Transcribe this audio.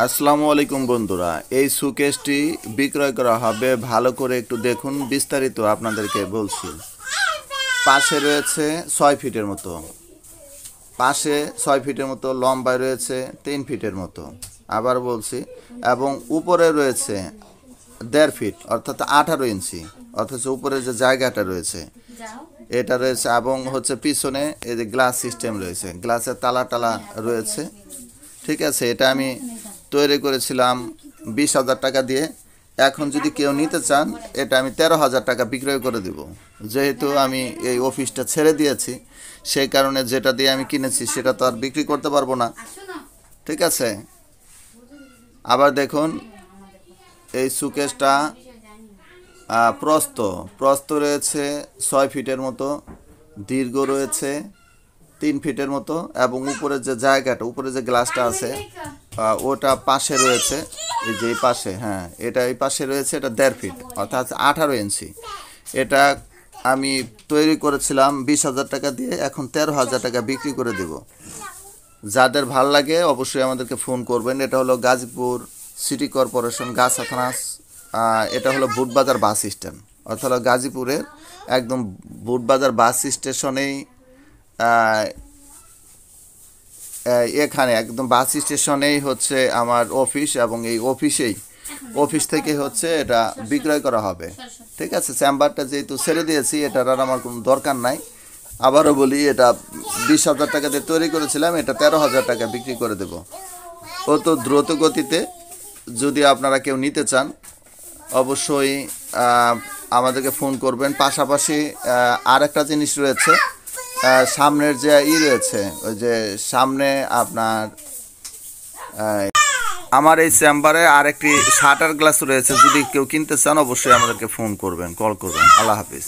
আসসালামু আলাইকুম বন্ধুরা, এই শোকেসটি বিক্রয় করা হবে। ভালো করে একটু দেখুন, বিস্তারিত আপনাদেরকে বলছি। পাশে রয়েছে 6 ফিটের মতো, পাশে 6 ফিটের মতো, লম্বায় রয়েছে 3 ফিটের মতো, আবার বলছি, এবং উপরে রয়েছে 1.5 ফিট অর্থাৎ 18 ইঞ্চি, অথচ উপরে যে জায়গাটা রয়েছে এটা রয়েছে, এবং হচ্ছে পিছনে এই যে গ্লাস সিস্টেম রয়েছে, গ্লাসের তালা টালা রয়েছে। ঠিক আছে, এটা আমি তৈরি করেছিলাম 20,000 টাকা দিয়ে। এখন যদি কেউ নিতে চান, এটা আমি 13,000 টাকা বিক্রয় করে দেব। যেহেতু আমি এই অফিসটা ছেড়ে দিয়েছি, সেই কারণে যেটা দিয়ে আমি কিনেছি সেটা তো আর বিক্রি করতে পারবো না। ঠিক আছে, আবার দেখুন এই সুকেসটা প্রস্থ প্রস্থ রয়েছে 6 ফিটের মতো, দীর্ঘ রয়েছে 3 ফিটের মতো, এবং উপরে যে জায়গাটা, উপরে যে গ্লাসটা আছে ওটা পাশে রয়েছে, এই যে এই পাশে, হ্যাঁ এটা এই পাশে রয়েছে, এটা 1.5 ফিট অর্থাৎ 18 ইঞ্চি। এটা আমি তৈরি করেছিলাম 20,000 টাকা দিয়ে, এখন 13,000 টাকা বিক্রি করে দেব। যাদের ভাল লাগে অবশ্যই আমাদেরকে ফোন করবেন। এটা হলো গাজীপুর সিটি কর্পোরেশন, গাছা থানা। এটা হলো বুটবাজার বাস স্ট্যান্ড, অর্থাৎ হলো গাজীপুরের একদম বুটবাজার বাস স্টেশনেই, এখানে একদম বাস স্টেশনেই হচ্ছে আমার অফিস, এবং এই অফিস থেকে হচ্ছে এটা বিক্রয় করা হবে। ঠিক আছে, চেম্বারটা যেহেতু ছেড়ে দিয়েছি, এটার আর আমার কোনো দরকার নাই। আবারও বলি, এটা 20,000 টাকা দিয়ে তৈরি করেছিলাম, এটা 13,000 টাকা বিক্রি করে দেব। ও তো দ্রুত গতিতে। যদি আপনারা কেউ নিতে চান অবশ্যই আমাদেরকে ফোন করবেন। পাশাপাশি আর একটা জিনিস রয়েছে, সামনের যে রয়েছে, ওই যে সামনে আপনার আমার এই চেম্বারে আরেকটি শাটার গ্লাস রয়েছে। যদি কেউ কিনতে চান অবশ্যই আমাদেরকে ফোন করবেন, কল করবেন। আল্লাহ হাফিজ।